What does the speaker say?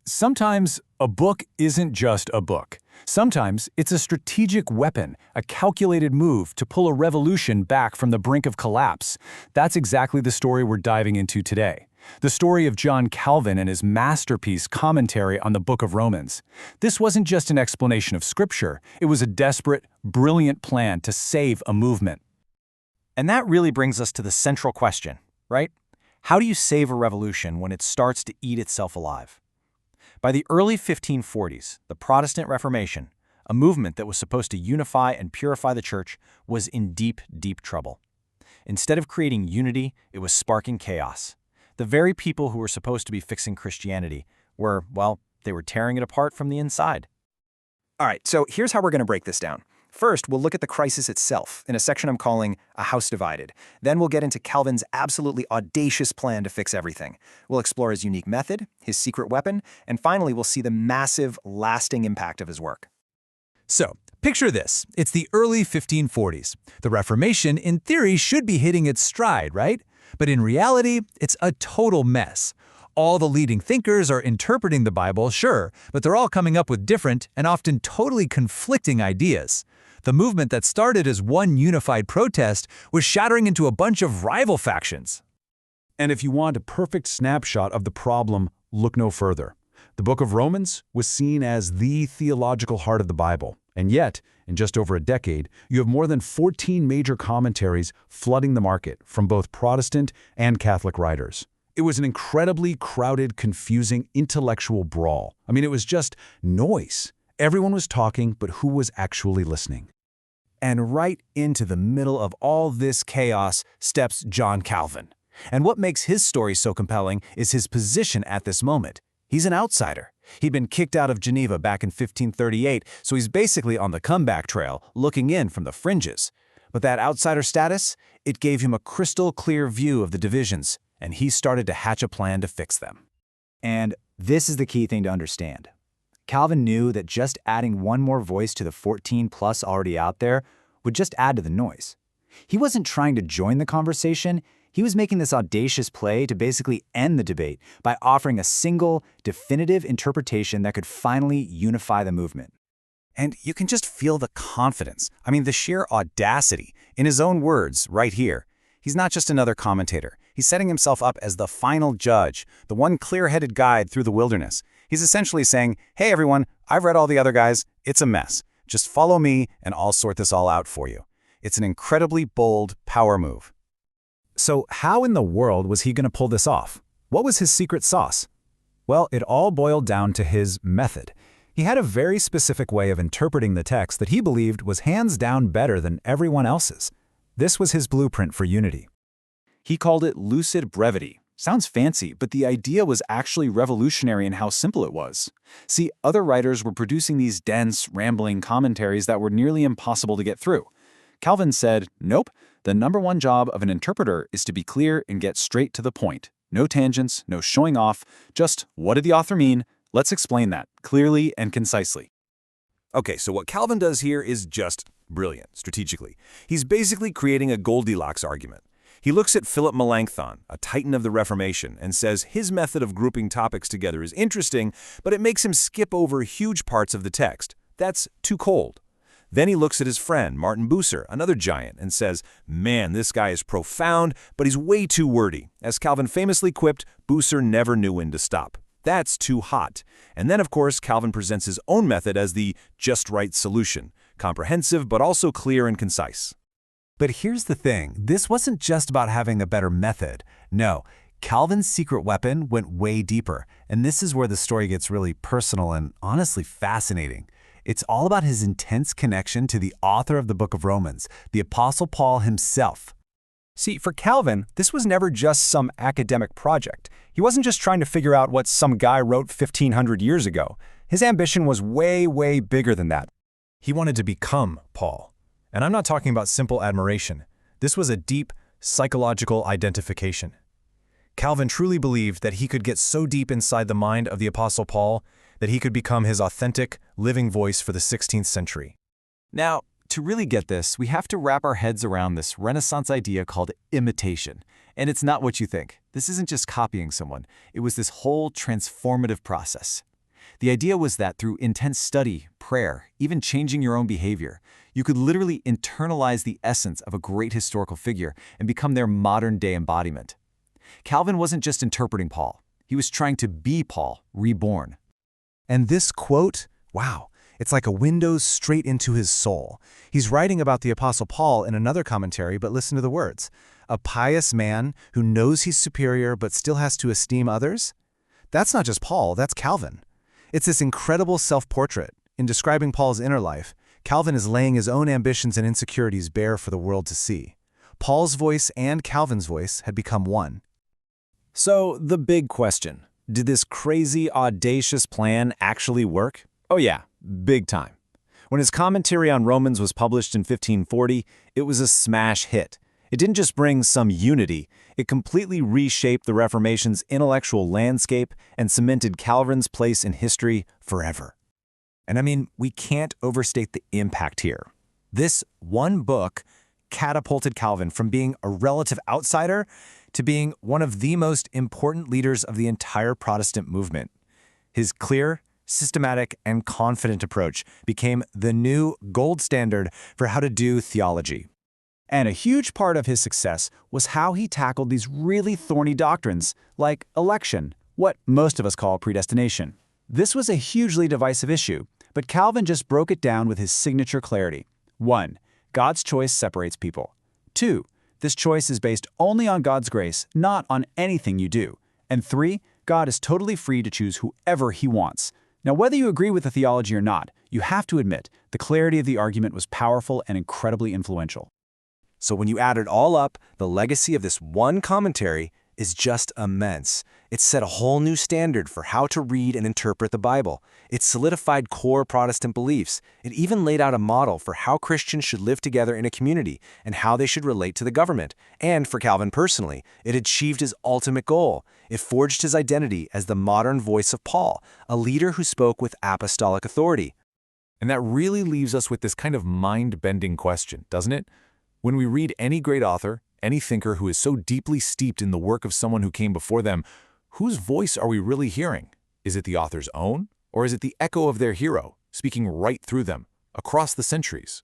Sometimes a book isn't just a book. Sometimes it's a strategic weapon, a calculated move to pull a revolution back from the brink of collapse. That's exactly the story we're diving into today. The story of John Calvin and his masterpiece commentary on the Book of Romans. This wasn't just an explanation of Scripture, it was a desperate, brilliant plan to save a movement. And that really brings us to the central question, right? How do you save a revolution when it starts to eat itself alive? By the early 1540s, the Protestant Reformation, a movement that was supposed to unify and purify the church, was in deep, deep trouble. Instead of creating unity, it was sparking chaos. The very people who were supposed to be fixing Christianity were, well, they were tearing it apart from the inside. All right, so here's how we're going to break this down. First, we'll look at the crisis itself in a section I'm calling A House Divided. Then we'll get into Calvin's absolutely audacious plan to fix everything. We'll explore his unique method, his secret weapon, and finally we'll see the massive, lasting impact of his work. So, picture this. It's the early 1540s. The Reformation, in theory, should be hitting its stride, right? But in reality, it's a total mess. All the leading thinkers are interpreting the Bible, sure, but they're all coming up with different and often totally conflicting ideas. The movement that started as one unified protest was shattering into a bunch of rival factions. And if you want a perfect snapshot of the problem, look no further. The Book of Romans was seen as the theological heart of the Bible. And yet, in just over a decade, you have more than 14 major commentaries flooding the market from both Protestant and Catholic writers. It was an incredibly crowded, confusing, intellectual brawl. It was just noise. Everyone was talking, but who was actually listening? And right into the middle of all this chaos steps John Calvin. And what makes his story so compelling is his position at this moment. He's an outsider. He'd been kicked out of Geneva back in 1538, so he's basically on the comeback trail, looking in from the fringes. But that outsider status, it gave him a crystal clear view of the divisions, and he started to hatch a plan to fix them. And this is the key thing to understand. Calvin knew that just adding one more voice to the 14 plus already out there would just add to the noise. He wasn't trying to join the conversation. He was making this audacious play to basically end the debate by offering a single, definitive interpretation that could finally unify the movement. And you can just feel the confidence, the sheer audacity, in his own words right here. He's not just another commentator. He's setting himself up as the final judge, the one clear-headed guide through the wilderness. He's essentially saying, hey everyone, I've read all the other guys, it's a mess. Just follow me and I'll sort this all out for you. It's an incredibly bold power move. So how in the world was he going to pull this off? What was his secret sauce? Well, it all boiled down to his method. He had a very specific way of interpreting the text that he believed was hands down better than everyone else's. This was his blueprint for unity. He called it lucid brevity. Sounds fancy, but the idea was actually revolutionary in how simple it was. See, other writers were producing these dense, rambling commentaries that were nearly impossible to get through. Calvin said, nope, the number one job of an interpreter is to be clear and get straight to the point. No tangents, no showing off, just what did the author mean? Let's explain that clearly and concisely. Okay, so what Calvin does here is just brilliant, strategically. He's basically creating a Goldilocks argument. He looks at Philip Melanchthon, a titan of the Reformation, and says his method of grouping topics together is interesting, but it makes him skip over huge parts of the text. That's too cold. Then he looks at his friend, Martin Bucer, another giant, and says, man, this guy is profound, but he's way too wordy. As Calvin famously quipped, Bucer never knew when to stop. That's too hot. And then, of course, Calvin presents his own method as the just right solution, comprehensive but also clear and concise. But here's the thing, this wasn't just about having a better method. No, Calvin's secret weapon went way deeper, and this is where the story gets really personal and honestly fascinating. It's all about his intense connection to the author of the Book of Romans, the Apostle Paul himself. See, for Calvin, this was never just some academic project. He wasn't just trying to figure out what some guy wrote 1,500 years ago. His ambition was way, way bigger than that. He wanted to become Paul. And I'm not talking about simple admiration. This was a deep, psychological identification. Calvin truly believed that he could get so deep inside the mind of the Apostle Paul that he could become his authentic, living voice for the 16th century. Now, to really get this, we have to wrap our heads around this Renaissance idea called imitation. And it's not what you think. This isn't just copying someone. It was this whole transformative process. The idea was that through intense study, prayer, even changing your own behavior, you could literally internalize the essence of a great historical figure and become their modern-day embodiment. Calvin wasn't just interpreting Paul. He was trying to be Paul, reborn. And this quote, wow, it's like a window straight into his soul. He's writing about the Apostle Paul in another commentary, but listen to the words. A pious man who knows he's superior but still has to esteem others? That's not just Paul, that's Calvin. It's this incredible self-portrait. In describing Paul's inner life, Calvin is laying his own ambitions and insecurities bare for the world to see. Paul's voice and Calvin's voice had become one. So, the big question. Did this crazy, audacious plan actually work? Oh yeah, big time. When his commentary on Romans was published in 1540, it was a smash hit. It didn't just bring some unity, it completely reshaped the Reformation's intellectual landscape and cemented Calvin's place in history forever. And I mean, we can't overstate the impact here. This one book catapulted Calvin from being a relative outsider to being one of the most important leaders of the entire Protestant movement. His clear, systematic, and confident approach became the new gold standard for how to do theology. And a huge part of his success was how he tackled these really thorny doctrines, like election, what most of us call predestination. This was a hugely divisive issue, but Calvin just broke it down with his signature clarity. 1. God's choice separates people. 2. This choice is based only on God's grace, not on anything you do. And 3. God is totally free to choose whoever he wants. Now, whether you agree with the theology or not, you have to admit the clarity of the argument was powerful and incredibly influential. So when you add it all up, the legacy of this one commentary is just immense. It set a whole new standard for how to read and interpret the Bible. It solidified core Protestant beliefs. It even laid out a model for how Christians should live together in a community and how they should relate to the government. And for Calvin personally, it achieved his ultimate goal. It forged his identity as the modern voice of Paul, a leader who spoke with apostolic authority. And that really leaves us with this kind of mind-bending question, doesn't it? When we read any great author, any thinker who is so deeply steeped in the work of someone who came before them, whose voice are we really hearing? Is it the author's own? Or is it the echo of their hero, speaking right through them, across the centuries?